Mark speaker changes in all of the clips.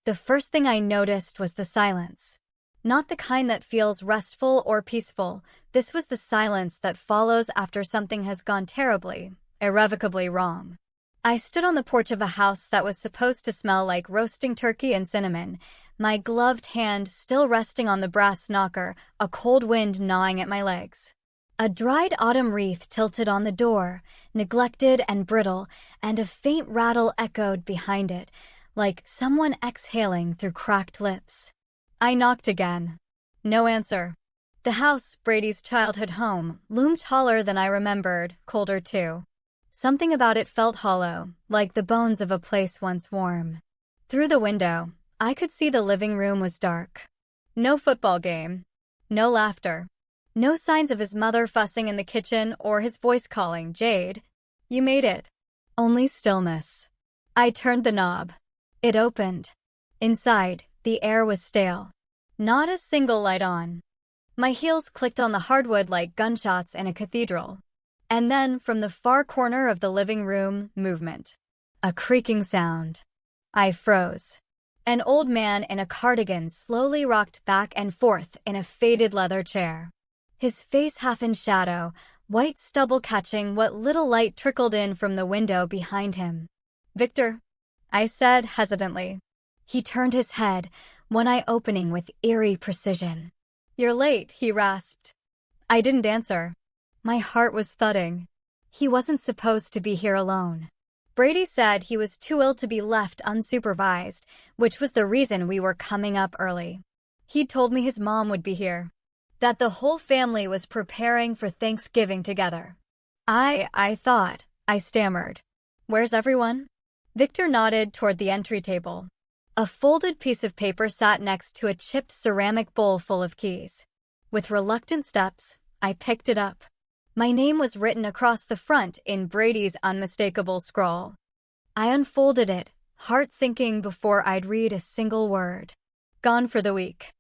Speaker 1: The first thing I noticed was the silence. Not the kind that feels restful or peaceful. This was the silence that follows after something has gone terribly, irrevocably wrong. I stood on the porch of a house that was supposed to smell like roasting turkey and cinnamon, my gloved hand still resting on the brass knocker, a cold wind gnawing at my legs. A dried autumn wreath tilted on the door, neglected and brittle, and a faint rattle echoed behind it, like someone exhaling through cracked lips. I knocked again. No answer. The house, Brady's childhood home, loomed taller than I remembered, colder too. Something about it felt hollow, like the bones of a place once warm. Through the window, I could see the living room was dark. No football game. No laughter. No signs of his mother fussing in the kitchen or his voice calling, "Jade, you made it." Only stillness. I turned the knob. It opened. Inside, the air was stale. Not a single light on. My heels clicked on the hardwood like gunshots in a cathedral. And then, from the far corner of the living room, movement. A creaking sound. I froze. An old man in a cardigan slowly rocked back and forth in a faded leather chair. His face half in shadow, white stubble catching what little light trickled in from the window behind him. "Victor," I said hesitantly. He turned his head, one eye opening with eerie precision. "You're late," he rasped. I didn't answer. My heart was thudding. He wasn't supposed to be here alone. Brady said he was too ill to be left unsupervised, which was the reason we were coming up early. He'd told me his mom would be here, that the whole family was preparing for Thanksgiving together. I thought, I stammered. "Where's everyone?" Victor nodded toward the entry table. A folded piece of paper sat next to a chipped ceramic bowl full of keys. With reluctant steps, I picked it up. My name was written across the front in Brady's unmistakable scrawl. I unfolded it, heart sinking before I'd read a single word. Gone for the week.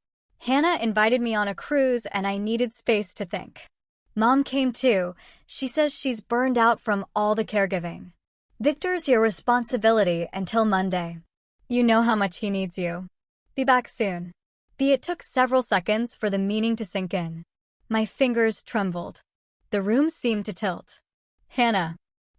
Speaker 1: Hannah invited me on a cruise and I needed space to think. Mom came too. She says she's burned out from all the caregiving. Victor's your responsibility until Monday. You know how much he needs you. Be back soon. It took several seconds for the meaning to sink in. My fingers trembled. The room seemed to tilt. Hannah,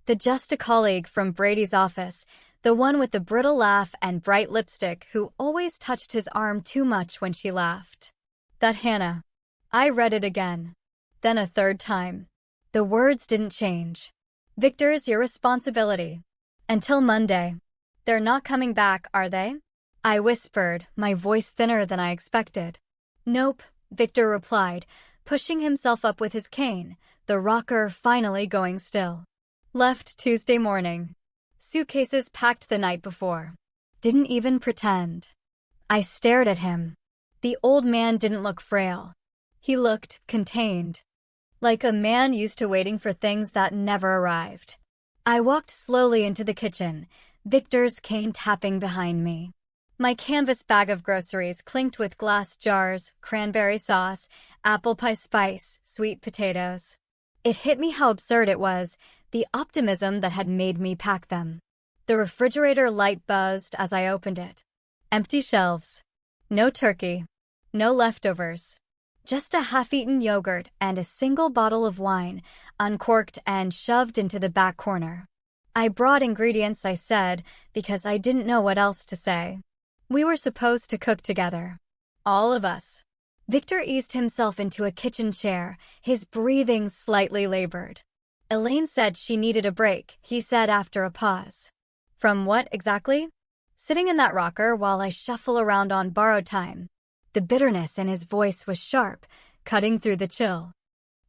Speaker 1: the just a colleague from Brady's office, the one with the brittle laugh and bright lipstick who always touched his arm too much when she laughed. That Hannah. I read it again. Then a third time. The words didn't change. Victor's your responsibility. Until Monday. They're not coming back, are they? I whispered, my voice thinner than I expected. Nope, Victor replied, pushing himself up with his cane, the rocker finally going still. Left Tuesday morning. Suitcases packed the night before. Didn't even pretend. I stared at him. The old man didn't look frail. He looked contained. Like a man used to waiting for things that never arrived. I walked slowly into the kitchen, Victor's cane tapping behind me. My canvas bag of groceries clinked with glass jars, cranberry sauce, apple pie spice, sweet potatoes. It hit me how absurd it was, the optimism that had made me pack them. The refrigerator light buzzed as I opened it. Empty shelves. No turkey. No leftovers. Just a half-eaten yogurt and a single bottle of wine, uncorked and shoved into the back corner. I brought ingredients, I said, because I didn't know what else to say. We were supposed to cook together. All of us. Victor eased himself into a kitchen chair, his breathing slightly labored. Elaine said she needed a break, he said after a pause. From what exactly? Sitting in that rocker while I shuffle around on borrowed time. The bitterness in his voice was sharp, cutting through the chill.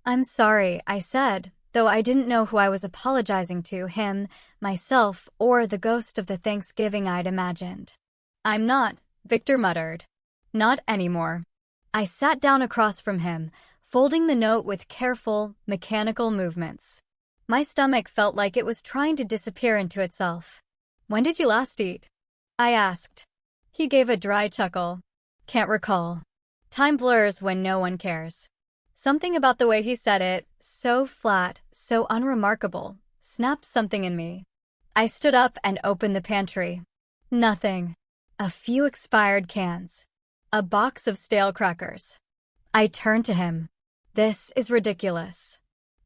Speaker 1: I'm sorry, I said, though I didn't know who I was apologizing to, him, myself, or the ghost of the Thanksgiving I'd imagined. I'm not, Victor muttered. Not anymore. I sat down across from him, folding the note with careful, mechanical movements. My stomach felt like it was trying to disappear into itself. When did you last eat? I asked. He gave a dry chuckle. Can't recall. Time blurs when no one cares. Something about the way he said it, so flat, so unremarkable, snapped something in me. I stood up and opened the pantry. Nothing. A few expired cans. A box of stale crackers. I turned to him. This is ridiculous.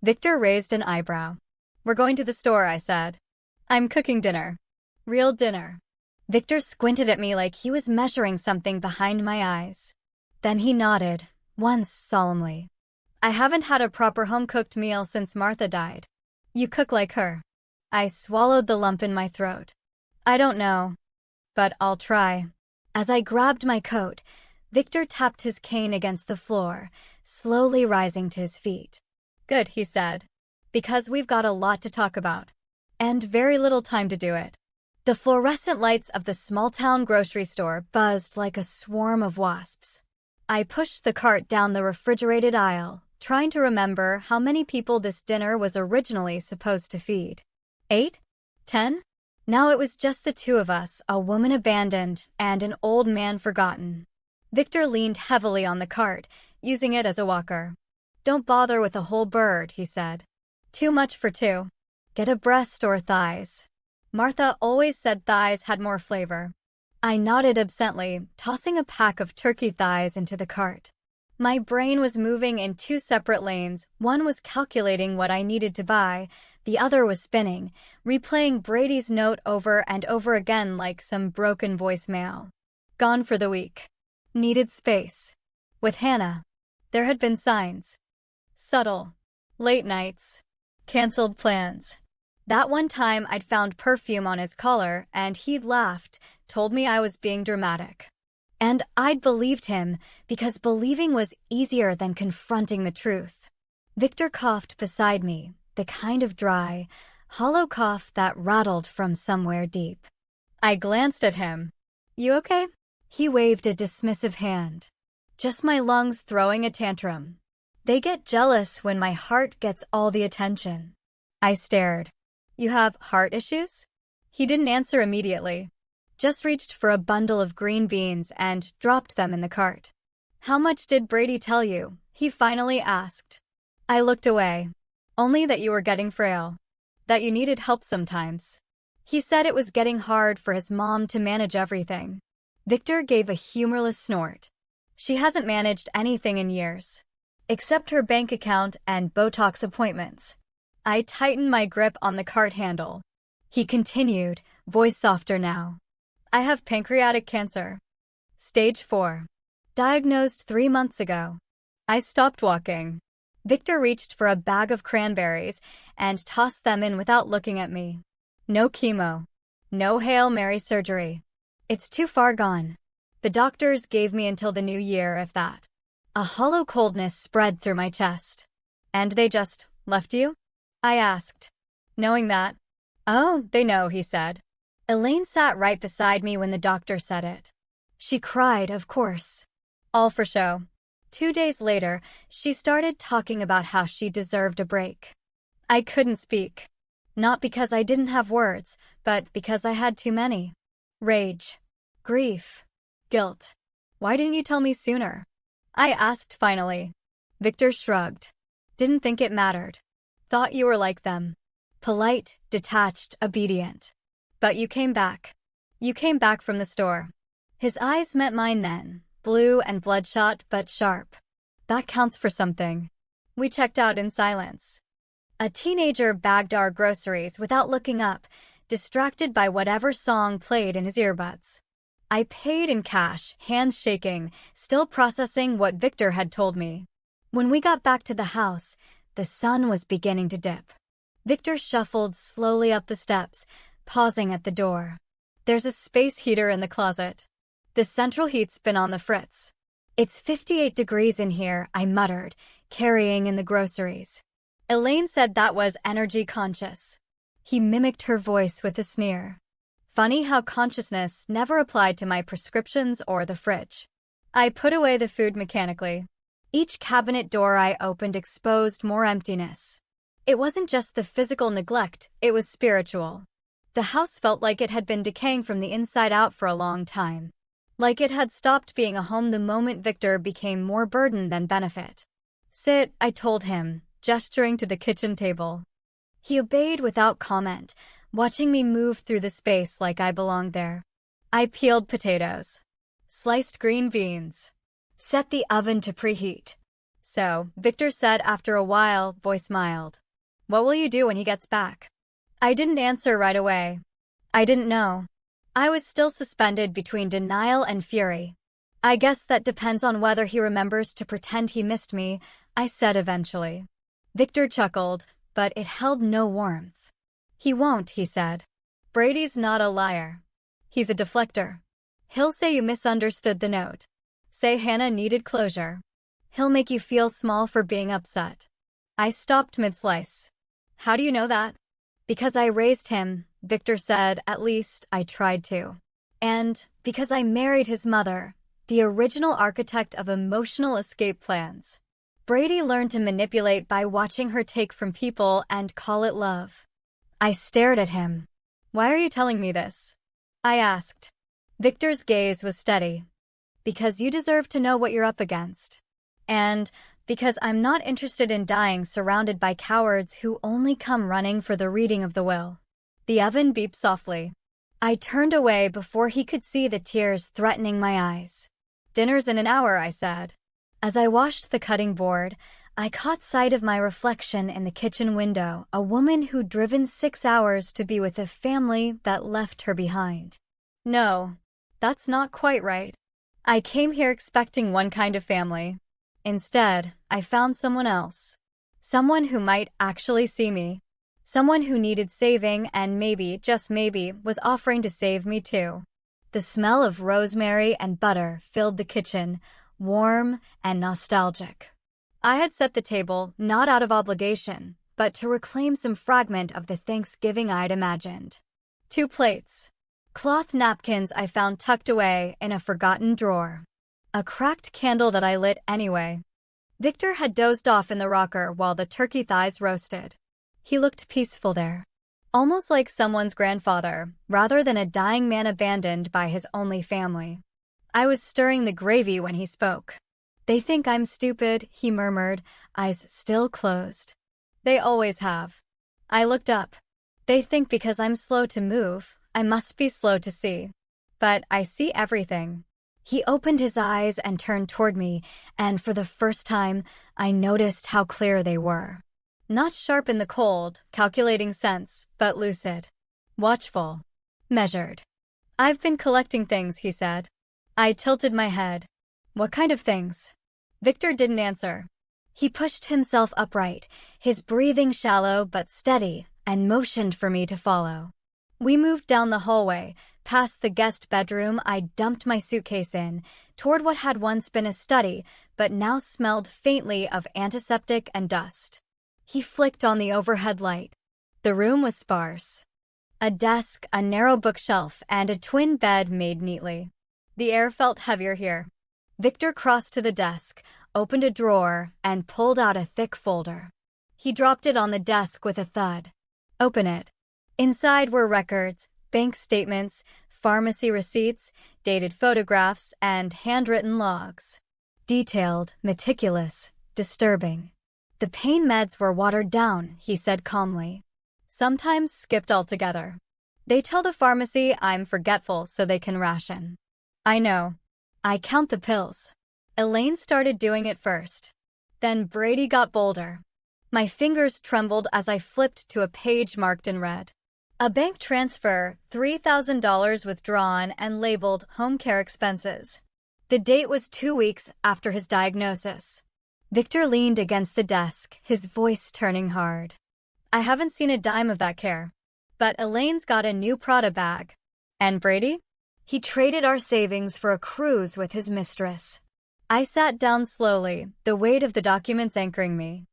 Speaker 1: Victor raised an eyebrow. We're going to the store, I said. I'm cooking dinner. Real dinner. Victor squinted at me like he was measuring something behind my eyes. Then he nodded, once solemnly. I haven't had a proper home-cooked meal since Martha died. You cook like her. I swallowed the lump in my throat. I don't know, but I'll try. As I grabbed my coat, Victor tapped his cane against the floor, slowly rising to his feet. Good, he said, because we've got a lot to talk about, and very little time to do it. The fluorescent lights of the small-town grocery store buzzed like a swarm of wasps. I pushed the cart down the refrigerated aisle, trying to remember how many people this dinner was originally supposed to feed. 8? 10? Now it was just the two of us, a woman abandoned and an old man forgotten. Victor leaned heavily on the cart, using it as a walker. Don't bother with a whole bird, he said. Too much for two. Get a breast or thighs. Martha always said thighs had more flavor. I nodded absently, tossing a pack of turkey thighs into the cart. My brain was moving in two separate lanes. One was calculating what I needed to buy. The other was spinning, replaying Brady's note over and over again like some broken voicemail. Gone for the week. Needed space. With Hannah. There had been signs. Subtle. Late nights. Canceled plans. That one time I'd found perfume on his collar and he'd laughed, told me I was being dramatic. And I'd believed him because believing was easier than confronting the truth. Victor coughed beside me, the kind of dry, hollow cough that rattled from somewhere deep. I glanced at him. You okay? He waved a dismissive hand. Just my lungs throwing a tantrum. They get jealous when my heart gets all the attention. I stared. You have heart issues? He didn't answer immediately. Just reached for a bundle of green beans and dropped them in the cart. How much did Brady tell you? He finally asked. I looked away. Only that you were getting frail. That you needed help sometimes. He said it was getting hard for his mom to manage everything. Victor gave a humorless snort. She hasn't managed anything in years. Except her bank account and Botox appointments. I tightened my grip on the cart handle. He continued, voice softer now. I have pancreatic cancer. Stage 4. Diagnosed 3 months ago. I stopped walking. Victor reached for a bag of cranberries and tossed them in without looking at me. No chemo. No Hail Mary surgery. It's too far gone. The doctors gave me until the new year, if that. A hollow coldness spread through my chest. And they just left you? I asked. Knowing that. Oh, they know, he said. Elaine sat right beside me when the doctor said it. She cried, of course. All for show. 2 days later, she started talking about how she deserved a break. I couldn't speak. Not because I didn't have words, but because I had too many. Rage. Grief. Guilt. Why didn't you tell me sooner? I asked finally. Victor shrugged. Didn't think it mattered. Thought you were like them. Polite, detached, obedient. But you came back. You came back from the store. His eyes met mine then, blue and bloodshot but sharp. That counts for something. We checked out in silence. A teenager bagged our groceries without looking up, distracted by whatever song played in his earbuds. I paid in cash, hands shaking, still processing what Victor had told me. When we got back to the house, the sun was beginning to dip. Victor shuffled slowly up the steps, pausing at the door. There's a space heater in the closet. The central heat's been on the fritz. It's 58 degrees in here, I muttered, carrying in the groceries. Elaine said that was energy conscious. He mimicked her voice with a sneer. Funny how consciousness never applied to my prescriptions or the fridge. I put away the food mechanically. Each cabinet door I opened exposed more emptiness. It wasn't just the physical neglect, it was spiritual. The house felt like it had been decaying from the inside out for a long time. Like it had stopped being a home the moment Victor became more burden than benefit. Sit, I told him, gesturing to the kitchen table. He obeyed without comment, watching me move through the space like I belonged there. I peeled potatoes. Sliced green beans. Set the oven to preheat. So, Victor said after a while, voice mild. What will you do when he gets back? I didn't answer right away. I didn't know. I was still suspended between denial and fury. I guess that depends on whether he remembers to pretend he missed me, I said eventually. Victor chuckled, but it held no warmth. He won't, he said. Brady's not a liar. He's a deflector. He'll say you misunderstood the note. Say Hannah needed closure. He'll make you feel small for being upset. I stopped mid-slice. How do you know that? Because I raised him, Victor said, at least I tried to. And because I married his mother, the original architect of emotional escape plans. Brady learned to manipulate by watching her take from people and call it love. I stared at him. Why are you telling me this? I asked. Victor's gaze was steady. Because you deserve to know what you're up against. And because I'm not interested in dying surrounded by cowards who only come running for the reading of the will. The oven beeped softly. I turned away before he could see the tears threatening my eyes. Dinner's in an hour, I said. As I washed the cutting board, I caught sight of my reflection in the kitchen window, a woman who'd driven 6 hours to be with a family that left her behind. No, that's not quite right. I came here expecting one kind of family. Instead, I found someone else. Someone who might actually see me. Someone who needed saving and maybe, just maybe, was offering to save me too. The smell of rosemary and butter filled the kitchen, warm and nostalgic. I had set the table not out of obligation, but to reclaim some fragment of the Thanksgiving I'd imagined. 2 plates. Cloth napkins I found tucked away in a forgotten drawer. A cracked candle that I lit anyway. Victor had dozed off in the rocker while the turkey thighs roasted. He looked peaceful there. Almost like someone's grandfather, rather than a dying man abandoned by his only family. I was stirring the gravy when he spoke. They think I'm stupid, he murmured, eyes still closed. They always have. I looked up. They think because I'm slow to move, I must be slow to see. But I see everything. He opened his eyes and turned toward me, and for the first time, I noticed how clear they were. Not sharp in the cold, calculating sense, but lucid. Watchful. Measured. I've been collecting things, he said. I tilted my head. What kind of things? Victor didn't answer. He pushed himself upright, his breathing shallow but steady, and motioned for me to follow. We moved down the hallway, past the guest bedroom I dumped my suitcase in, toward what had once been a study, but now smelled faintly of antiseptic and dust. He flicked on the overhead light. The room was sparse. A desk, a narrow bookshelf, and a twin bed made neatly. The air felt heavier here. Victor crossed to the desk, opened a drawer, and pulled out a thick folder. He dropped it on the desk with a thud. Open it. Inside were records, bank statements, pharmacy receipts, dated photographs, and handwritten logs. Detailed, meticulous, disturbing. The pain meds were watered down, he said calmly. Sometimes skipped altogether. They tell the pharmacy I'm forgetful so they can ration. I know. I count the pills. Elaine started doing it first. Then Brady got bolder. My fingers trembled as I flipped to a page marked in red. A bank transfer, $3,000 withdrawn and labeled home care expenses. The date was 2 weeks after his diagnosis. Victor leaned against the desk, his voice turning hard. I haven't seen a dime of that care. But Elaine's got a new Prada bag. And Brady? He traded our savings for a cruise with his mistress. I sat down slowly, the weight of the documents anchoring me.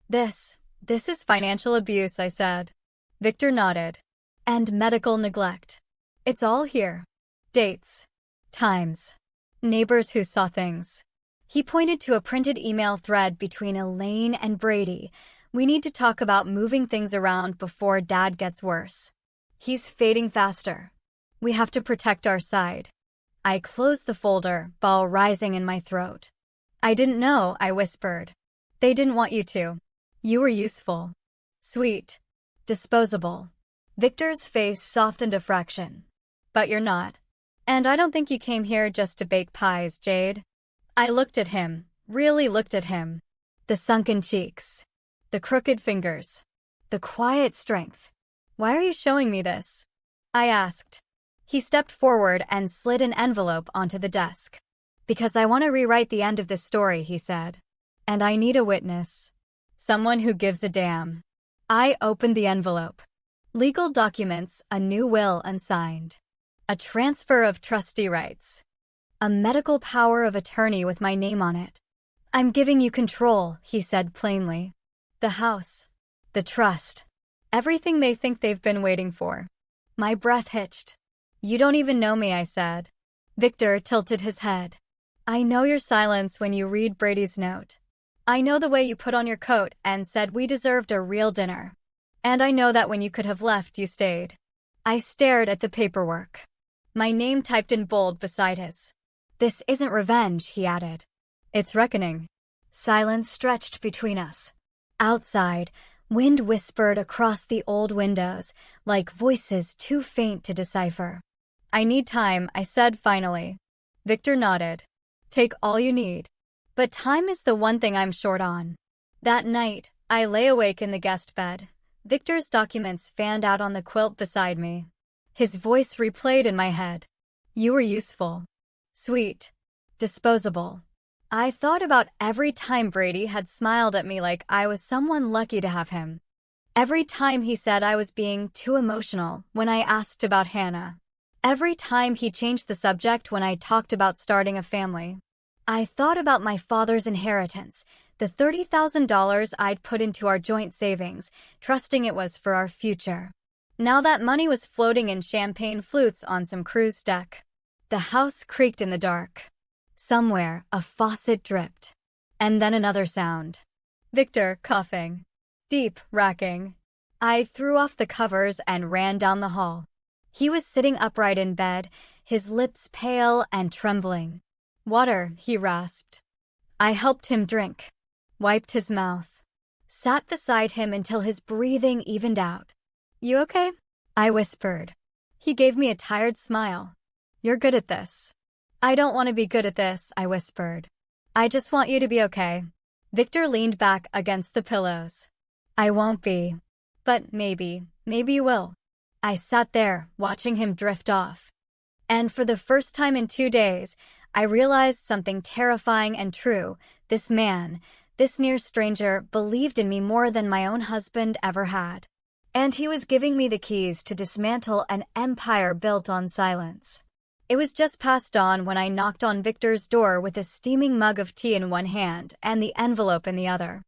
Speaker 1: This is financial abuse, I said. Victor nodded. And medical neglect. It's all here. Dates. Times. Neighbors who saw things. He pointed to a printed email thread between Elaine and Brady. We need to talk about moving things around before Dad gets worse. He's fading faster. We have to protect our side. I closed the folder, ball rising in my throat. I didn't know, I whispered. They didn't want you to. You were useful. Sweet. Disposable. Victor's face softened a fraction. But you're not. And I don't think you came here just to bake pies, Jade. I looked at him, really looked at him. The sunken cheeks. The crooked fingers. The quiet strength. Why are you showing me this? I asked. He stepped forward and slid an envelope onto the desk. Because I want to rewrite the end of this story, he said. And I need a witness. Someone who gives a damn. I opened the envelope. Legal documents, a new will unsigned. A transfer of trustee rights. A medical power of attorney with my name on it. I'm giving you control, he said plainly. The house. The trust. Everything they think they've been waiting for. My breath hitched. You don't even know me, I said. Victor tilted his head. I know your silence when you read Brady's note. I know the way you put on your coat and said we deserved a real dinner. And I know that when you could have left, you stayed. I stared at the paperwork. My name typed in bold beside his. This isn't revenge, he added. It's reckoning. Silence stretched between us. Outside, wind whispered across the old windows, like voices too faint to decipher. I need time, I said finally. Victor nodded. Take all you need. But time is the one thing I'm short on. That night, I lay awake in the guest bed. Victor's documents fanned out on the quilt beside me. His voice replayed in my head. You were useful. Sweet. Disposable. I thought about every time Brady had smiled at me like I was someone lucky to have him. Every time he said I was being too emotional when I asked about Hannah. Every time he changed the subject when I talked about starting a family. I thought about my father's inheritance, the $30,000 I'd put into our joint savings, trusting it was for our future. Now that money was floating in champagne flutes on some cruise deck. The house creaked in the dark. Somewhere, a faucet dripped. And then another sound. Victor coughing. Deep, racking. I threw off the covers and ran down the hall. He was sitting upright in bed, his lips pale and trembling. Water, he rasped. I helped him drink. Wiped his mouth. Sat beside him until his breathing evened out. You okay? I whispered. He gave me a tired smile. You're good at this. I don't want to be good at this, I whispered. I just want you to be okay. Victor leaned back against the pillows. I won't be. But maybe you will. I sat there, watching him drift off. And for the first time in 2 days, I realized something terrifying and true. This man, this near stranger, believed in me more than my own husband ever had. And he was giving me the keys to dismantle an empire built on silence. It was just past dawn when I knocked on Victor's door with a steaming mug of tea in one hand and the envelope in the other.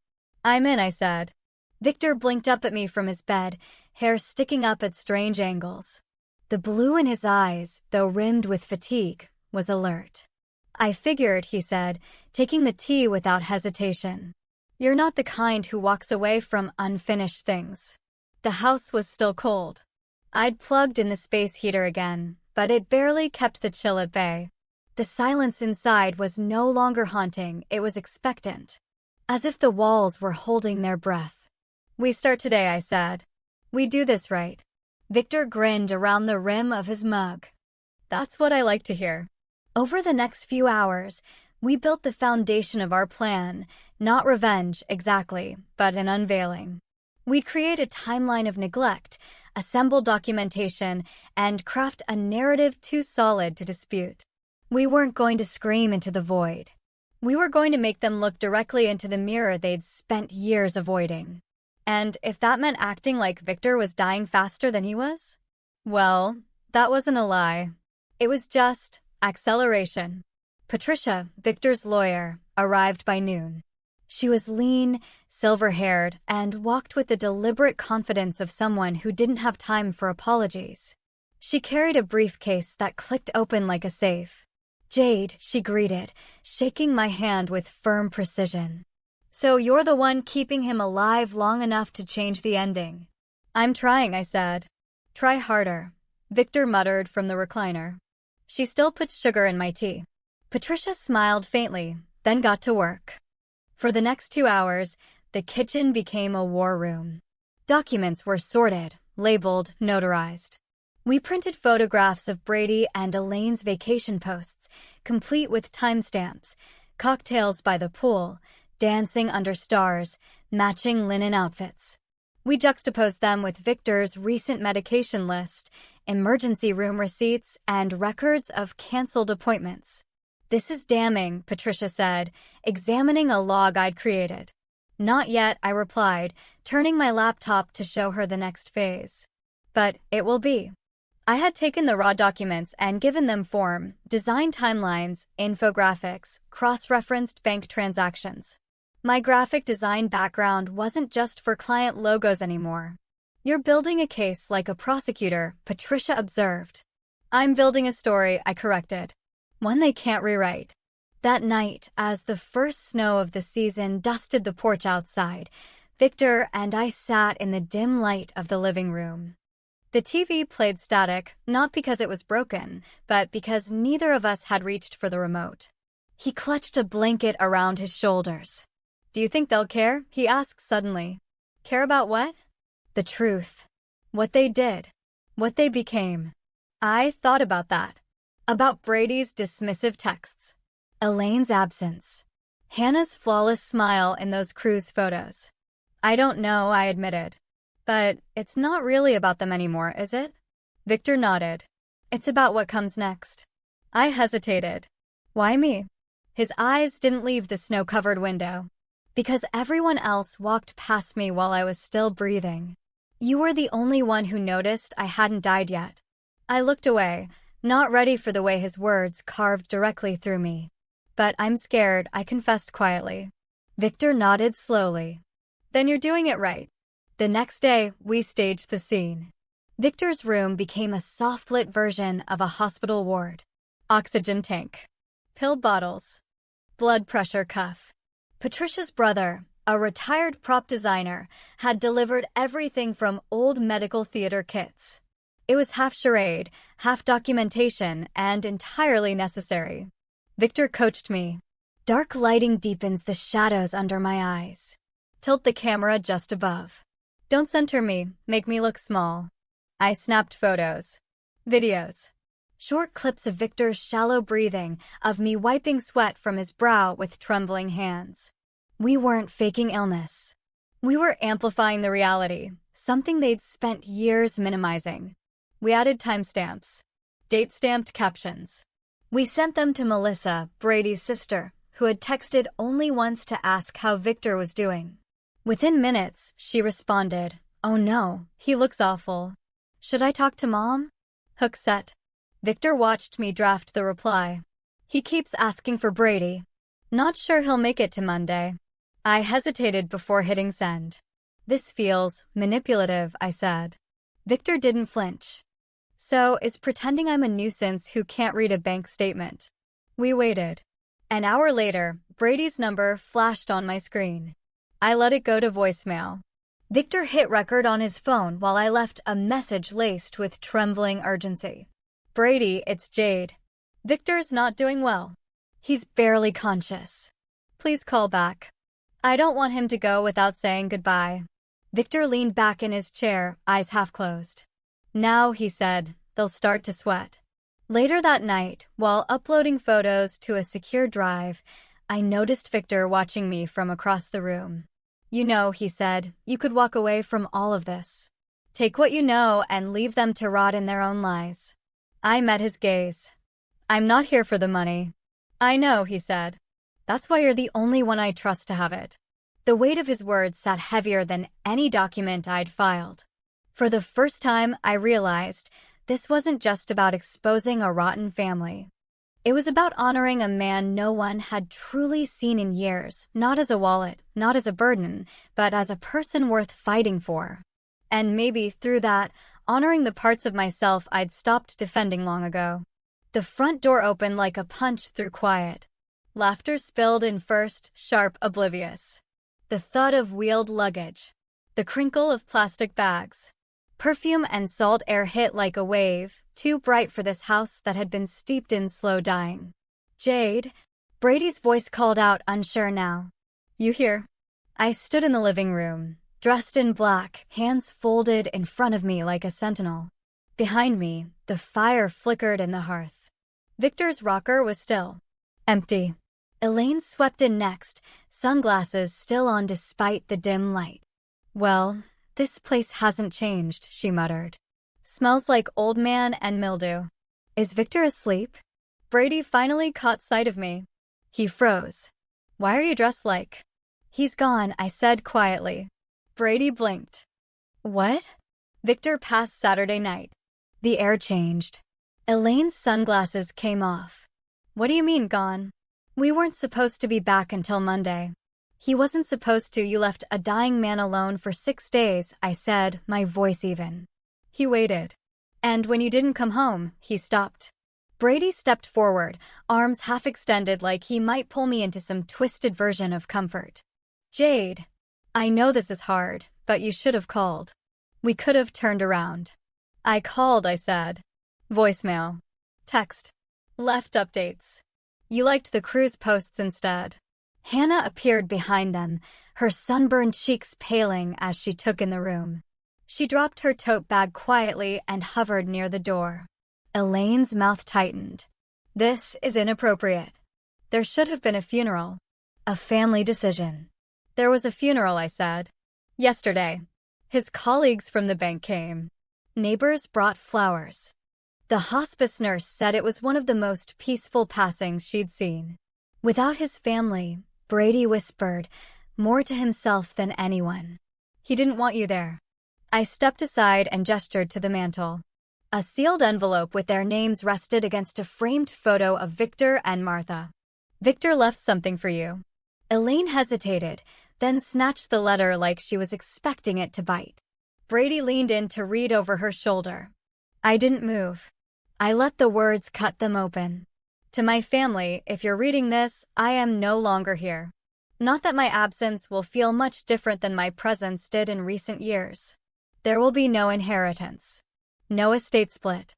Speaker 1: I'm in, I said. Victor blinked up at me from his bed, hair sticking up at strange angles. The blue in his eyes, though rimmed with fatigue, was alert. I figured, he said, taking the tea without hesitation. You're not the kind who walks away from unfinished things. The house was still cold. I'd plugged in the space heater again, but it barely kept the chill at bay. The silence inside was no longer haunting, it was expectant. As if the walls were holding their breath. We start today, I said. We do this right. Victor grinned around the rim of his mug. That's what I like to hear. Over the next few hours, we built the foundation of our plan, not revenge exactly, but an unveiling. We'd create a timeline of neglect, assemble documentation, and craft a narrative too solid to dispute. We weren't going to scream into the void. We were going to make them look directly into the mirror they'd spent years avoiding. And if that meant acting like Victor was dying faster than he was? Well, that wasn't a lie. It was just acceleration. Patricia, Victor's lawyer, arrived by noon. She was lean, silver-haired, and walked with the deliberate confidence of someone who didn't have time for apologies. She carried a briefcase that clicked open like a safe. Jade, she greeted, shaking my hand with firm precision. So you're the one keeping him alive long enough to change the ending. I'm trying, I said. Try harder, Victor muttered from the recliner. She still puts sugar in my tea. Patricia smiled faintly, then got to work. For the next 2 hours, the kitchen became a war room. Documents were sorted, labeled, notarized. We printed photographs of Brady and Elaine's vacation posts, complete with timestamps, cocktails by the pool, dancing under stars, matching linen outfits. We juxtaposed them with Victor's recent medication list, emergency room receipts, and records of canceled appointments. "This is damning," Patricia said, examining a log I'd created. "Not yet," I replied, turning my laptop to show her the next phase. "But it will be." I had taken the raw documents and given them form, designed timelines, infographics, cross-referenced bank transactions. My graphic design background wasn't just for client logos anymore. "You're building a case like a prosecutor," Patricia observed. "I'm building a story," I corrected. "One they can't rewrite." That night, as the first snow of the season dusted the porch outside, Victor and I sat in the dim light of the living room. The TV played static, not because it was broken, but because neither of us had reached for the remote. He clutched a blanket around his shoulders. "Do you think they'll care?" he asked suddenly. "Care about what?" "The truth. What they did. What they became." I thought about that. About Brady's dismissive texts. Elaine's absence. Hannah's flawless smile in those cruise photos. "I don't know," I admitted. "But it's not really about them anymore, is it?" Victor nodded. "It's about what comes next." I hesitated. "Why me?" His eyes didn't leave the snow-covered window. "Because everyone else walked past me while I was still breathing. You were the only one who noticed I hadn't died yet." I looked away, not ready for the way his words carved directly through me. "But I'm scared," I confessed quietly. Victor nodded slowly. "Then you're doing it right." The next day, we staged the scene. Victor's room became a soft-lit version of a hospital ward. Oxygen tank. Pill bottles. Blood pressure cuff. Patricia's brother, a retired prop designer, had delivered everything from old medical theater kits. It was half charade, half documentation, and entirely necessary. Victor coached me. "Dark lighting deepens the shadows under my eyes. Tilt the camera just above. Don't center me, make me look small." I snapped photos. Videos. Short clips of Victor's shallow breathing, of me wiping sweat from his brow with trembling hands. We weren't faking illness. We were amplifying the reality, something they'd spent years minimizing. We added timestamps. Date-stamped captions. We sent them to Melissa, Brady's sister, who had texted only once to ask how Victor was doing. Within minutes, she responded, "Oh no, he looks awful. Should I talk to Mom?" Hook set. Victor watched me draft the reply. "He keeps asking for Brady. Not sure he'll make it to Monday." I hesitated before hitting send. "This feels manipulative," I said. Victor didn't flinch. "So is pretending I'm a nuisance who can't read a bank statement." We waited. An hour later, Brady's number flashed on my screen. I let it go to voicemail. Victor hit record on his phone while I left a message laced with trembling urgency. "Brady, it's Jade. Victor's not doing well. He's barely conscious. Please call back. I don't want him to go without saying goodbye." Victor leaned back in his chair, eyes half closed. "Now," he said, "they'll start to sweat." Later that night, while uploading photos to a secure drive, I noticed Victor watching me from across the room. "You know," he said, "you could walk away from all of this. Take what you know and leave them to rot in their own lies." I met his gaze. "I'm not here for the money." "I know," he said. "That's why you're the only one I trust to have it." The weight of his words sat heavier than any document I'd filed. For the first time, I realized this wasn't just about exposing a rotten family. It was about honoring a man no one had truly seen in years, not as a wallet, not as a burden, but as a person worth fighting for. And maybe through that, honoring the parts of myself I'd stopped defending long ago. The front door opened like a punch through quiet. Laughter spilled in first, sharp, oblivious. The thud of wheeled luggage. The crinkle of plastic bags. Perfume and salt air hit like a wave, too bright for this house that had been steeped in slow dying. "Jade," Brady's voice called out, unsure now. "You here?" I stood in the living room, dressed in black, hands folded in front of me like a sentinel. Behind me, the fire flickered in the hearth. Victor's rocker was still empty. Elaine swept in next, sunglasses still on despite the dim light. "Well, this place hasn't changed," she muttered. "Smells like old man and mildew. Is Victor asleep?" Brady finally caught sight of me. He froze. "Why are you dressed like?" "He's gone," I said quietly. Brady blinked. "What?" "Victor passed Saturday night." The air changed. Elaine's sunglasses came off. "What do you mean, gone?" "We weren't supposed to be back until Monday." "He wasn't supposed to. You left a dying man alone for 6 days," I said, my voice even. He waited. "And when you didn't come home," he stopped. Brady stepped forward, arms half extended like he might pull me into some twisted version of comfort. "Jade, I know this is hard, but you should have called. We could have turned around." "I called," I said. Voicemail. Text. Left updates. You liked the cruise posts instead. Hannah appeared behind them, her sunburned cheeks paling as she took in the room. She dropped her tote bag quietly and hovered near the door. Elaine's mouth tightened. "This is inappropriate. There should have been a funeral. A family decision." "There was a funeral," I said. "Yesterday. His colleagues from the bank came. Neighbors brought flowers." The hospice nurse said it was one of the most peaceful passings she'd seen. "Without his family," Brady whispered, more to himself than anyone. "He didn't want you there." I stepped aside and gestured to the mantel. A sealed envelope with their names rested against a framed photo of Victor and Martha. "Victor left something for you." Elaine hesitated, then snatched the letter like she was expecting it to bite. Brady leaned in to read over her shoulder. I didn't move. I let the words cut them open. "To my family, if you're reading this, I am no longer here. Not that my absence will feel much different than my presence did in recent years. There will be no inheritance. No estate split.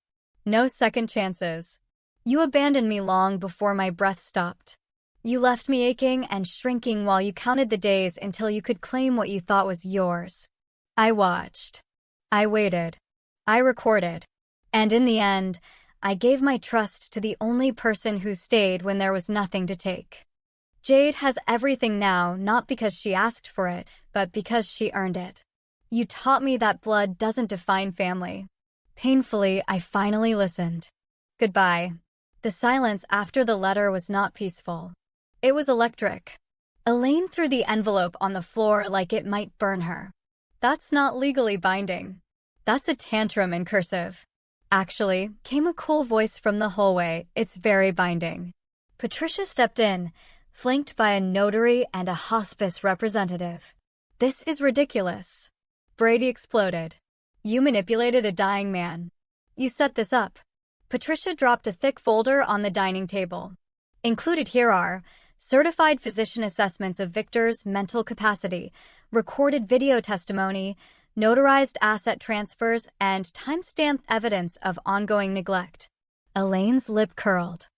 Speaker 1: No second chances. You abandoned me long before my breath stopped. You left me aching and shrinking while you counted the days until you could claim what you thought was yours. I watched. I waited. I recorded. And in the end, I gave my trust to the only person who stayed when there was nothing to take. Jade has everything now, not because she asked for it, but because she earned it. You taught me that blood doesn't define family." Painfully, I finally listened. Goodbye. The silence after the letter was not peaceful. It was electric. Elaine threw the envelope on the floor like it might burn her. "That's not legally binding. That's a tantrum in cursive." "Actually," came a cool voice from the hallway, "it's very binding." Patricia stepped in, flanked by a notary and a hospice representative. "This is ridiculous." Brady exploded. "You manipulated a dying man. You set this up." Patricia dropped a thick folder on the dining table. Included here are certified physician assessments of Victor's mental capacity, recorded video testimony, notarized asset transfers, and time-stamped evidence of ongoing neglect. Elaine's lip curled.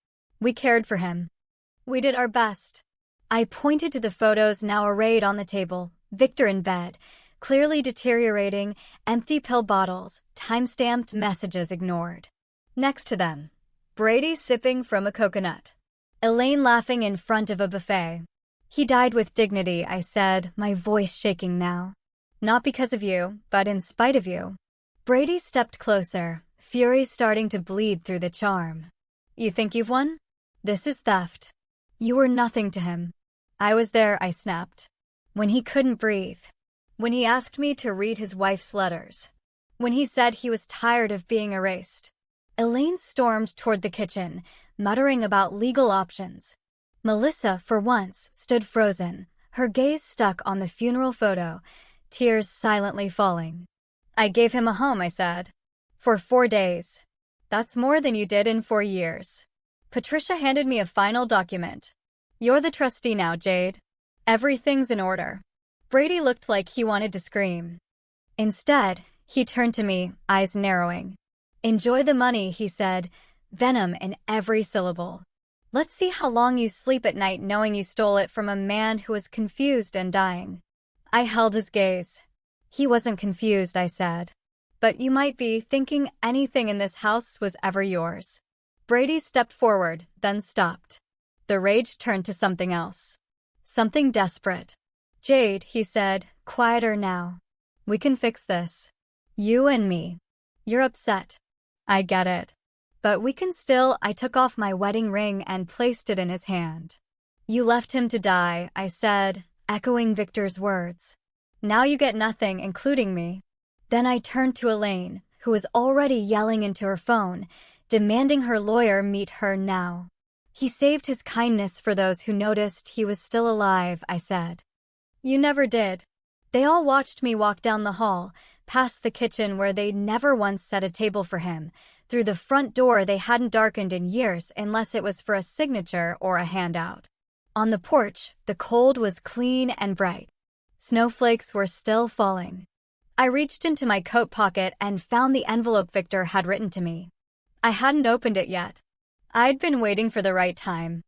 Speaker 1: "We cared for him. We did our best." I pointed to the photos now arrayed on the table. Victor in bed, clearly deteriorating, empty pill bottles, time-stamped messages ignored. Next to them, Brady sipping from a coconut. Elaine laughing in front of a buffet. "He died with dignity," I said, my voice shaking now. "Not because of you, but in spite of you." Brady stepped closer, fury starting to bleed through the charm. "You think you've won? This is theft. You were nothing to him." "I was there," I snapped. "When he couldn't breathe. When he asked me to read his wife's letters. When he said he was tired of being erased." Elaine stormed toward the kitchen, muttering about legal options. Melissa, for once, stood frozen, her gaze stuck on the funeral photo, tears silently falling. "I gave him a home," I said. "For 4 days. That's more than you did in 4 years." Patricia handed me a final document. "You're the trustee now, Jade. Everything's in order." Brady looked like he wanted to scream. Instead, he turned to me, eyes narrowing. "Enjoy the money," he said, venom in every syllable. "Let's see how long you sleep at night knowing you stole it from a man who was confused and dying." I held his gaze. "He wasn't confused," I said. but you might be thinking anything in this house was ever yours. Brady stepped forward, then stopped. The rage turned to something else. Something desperate. Jade, he said, quieter now. We can fix this. You and me. You're upset. I get it. But we can still. I took off my wedding ring and placed it in his hand. You left him to die, I said, echoing Victor's words. Now you get nothing, including me. Then I turned to Elaine, who was already yelling into her phone, demanding her lawyer meet her now. He saved his kindness for those who noticed he was still alive, I said. You never did. They all watched me walk down the hall, past the kitchen where they'd never once set a table for him, through the front door they hadn't darkened in years unless it was for a signature or a handout. On the porch, the cold was clean and bright. Snowflakes were still falling. I reached into my coat pocket and found the envelope Victor had written to me. I hadn't opened it yet. I'd been waiting for the right time.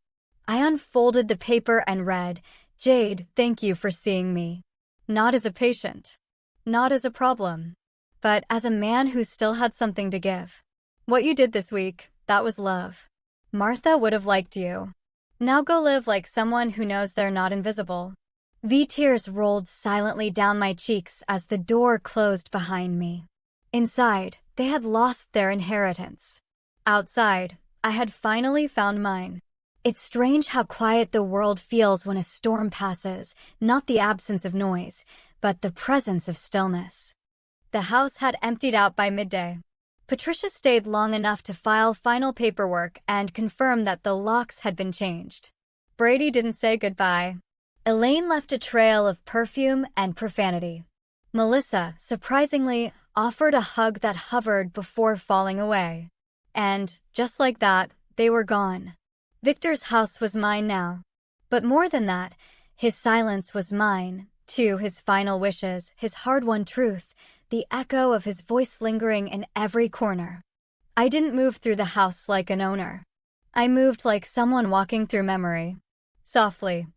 Speaker 1: I unfolded the paper and read, Jade, thank you for seeing me. Not as a patient. Not as a problem. But as a man who still had something to give. What you did this week, that was love. Martha would have liked you. Now go live like someone who knows they're not invisible. The tears rolled silently down my cheeks as the door closed behind me. Inside, they had lost their inheritance. Outside, I had finally found mine. It's strange how quiet the world feels when a storm passes, not the absence of noise, but the presence of stillness. The house had emptied out by midday. Patricia stayed long enough to file final paperwork and confirm that the locks had been changed. Brady didn't say goodbye. Elaine left a trail of perfume and profanity. Melissa, surprisingly, offered a hug that hovered before falling away. And, just like that, they were gone. Victor's house was mine now. But more than that, his silence was mine, too, his final wishes, his hard-won truth, the echo of his voice lingering in every corner. I didn't move through the house like an owner. I moved like someone walking through memory. Softly.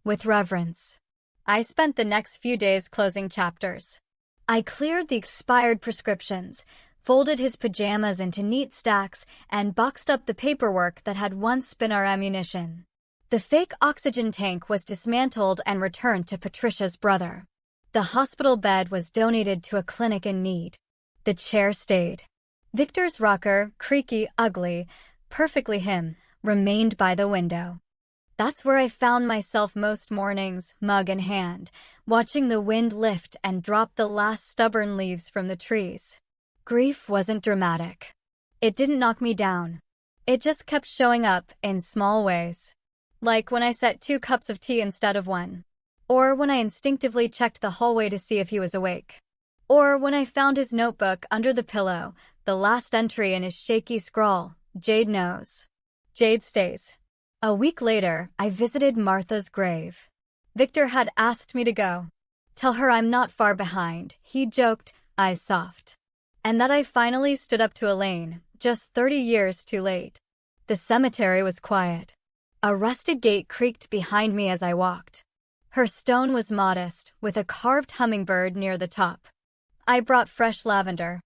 Speaker 1: With reverence. I spent the next few days closing chapters. I cleared the expired prescriptions, folded his pajamas into neat stacks, and boxed up the paperwork that had once been our ammunition. The fake oxygen tank was dismantled and returned to Patricia's brother. The hospital bed was donated to a clinic in need. The chair stayed. Victor's rocker, creaky, ugly, perfectly him, remained by the window. That's where I found myself most mornings, mug in hand, watching the wind lift and drop the last stubborn leaves from the trees. Grief wasn't dramatic. It didn't knock me down. It just kept showing up in small ways. Like when I set 2 cups of tea instead of 1. Or when I instinctively checked the hallway to see if he was awake. Or when I found his notebook under the pillow, the last entry in his shaky scrawl, Jade knows. Jade stays. A week later, I visited Martha's grave. Victor had asked me to go. Tell her I'm not far behind, he joked, eyes soft. And that I finally stood up to Elaine, just 30 years too late. The cemetery was quiet. A rusted gate creaked behind me as I walked. Her stone was modest, with a carved hummingbird near the top. I brought fresh lavender.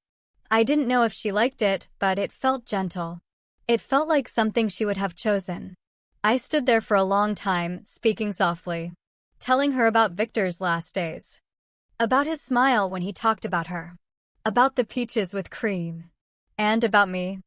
Speaker 1: I didn't know if she liked it, but it felt gentle. It felt like something she would have chosen. I stood there for a long time, speaking softly, telling her about Victor's last days. About his smile when he talked about her. About the peaches with cream. And about me.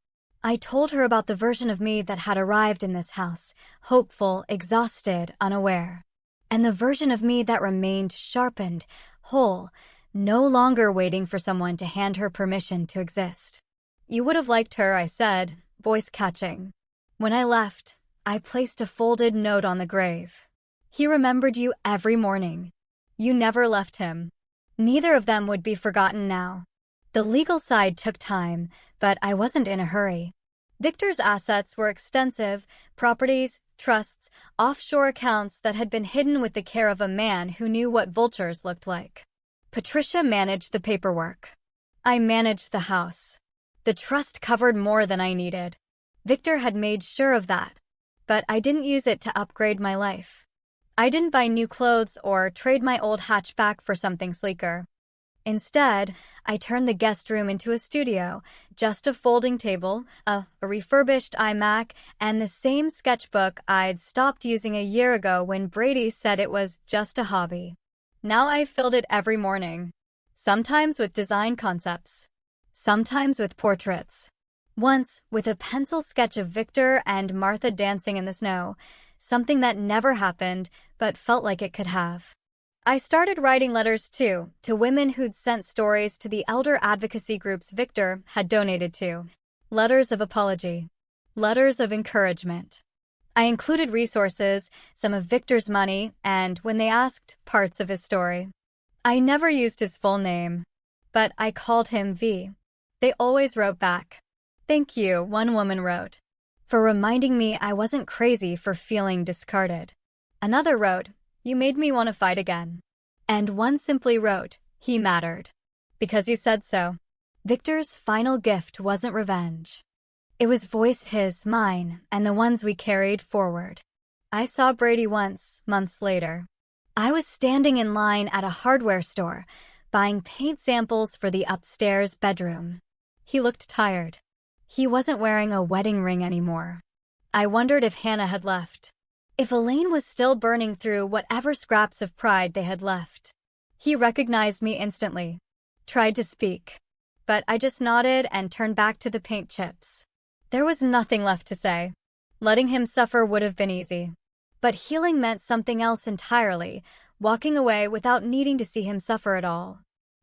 Speaker 1: I told her about the version of me that had arrived in this house, hopeful, exhausted, unaware. And the version of me that remained sharpened, whole, no longer waiting for someone to hand her permission to exist. You would have liked her, I said, voice catching. When I left, I placed a folded note on the grave. He remembered you every morning. You never left him. Neither of them would be forgotten now. The legal side took time, but I wasn't in a hurry. Victor's assets were extensive, properties, trusts, offshore accounts that had been hidden with the care of a man who knew what vultures looked like. Patricia managed the paperwork. I managed the house. The trust covered more than I needed. Victor had made sure of that. But I didn't use it to upgrade my life. I didn't buy new clothes or trade my old hatchback for something sleeker. Instead, I turned the guest room into a studio, just a folding table, a refurbished iMac, and the same sketchbook I'd stopped using a year ago when Brady said it was just a hobby. Now I filled it every morning, sometimes with design concepts, sometimes with portraits. Once, with a pencil sketch of Victor and Martha dancing in the snow, something that never happened but felt like it could have. I started writing letters, too, to women who'd sent stories to the elder advocacy groups Victor had donated to. Letters of apology. Letters of encouragement. I included resources, some of Victor's money, and, when they asked, parts of his story. I never used his full name, but I called him V. They always wrote back. "Thank you," one woman wrote, "for reminding me I wasn't crazy for feeling discarded." Another wrote, "You made me want to fight again." And one simply wrote, "He mattered. Because you said so." Victor's final gift wasn't revenge. It was voice, his, mine, and the ones we carried forward. I saw Brady once, months later. I was standing in line at a hardware store, buying paint samples for the upstairs bedroom. He looked tired. He wasn't wearing a wedding ring anymore. I wondered if Hannah had left. If Elaine was still burning through whatever scraps of pride they had left. He recognized me instantly. Tried to speak. But I just nodded and turned back to the paint chips. There was nothing left to say. Letting him suffer would have been easy. But healing meant something else entirely, walking away without needing to see him suffer at all.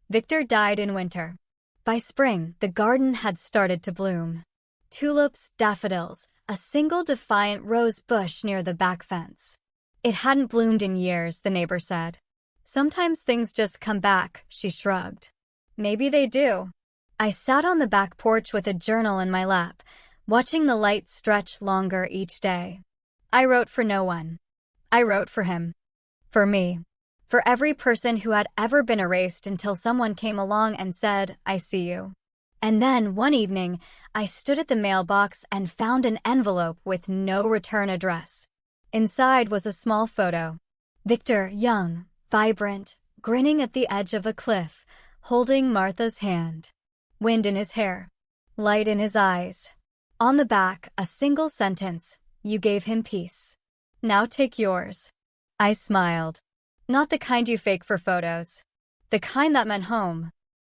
Speaker 1: Victor died in winter. By spring, the garden had started to bloom. Tulips, daffodils, a single defiant rose bush near the back fence. It hadn't bloomed in years, the neighbor said. "Sometimes things just come back," she shrugged. "Maybe they do." I sat on the back porch with a journal in my lap, watching the light stretch longer each day. I wrote for no one. I wrote for him. For me. For every person who had ever been erased until someone came along and said, "I see you." And then, one evening, I stood at the mailbox and found an envelope with no return address. Inside was a small photo. Victor, young, vibrant, grinning at the edge of a cliff, holding Martha's hand. Wind in his hair. Light in his eyes. On the back, a single sentence. "You gave him peace. Now take yours." I smiled. Not the kind you fake for photos. The kind that meant home.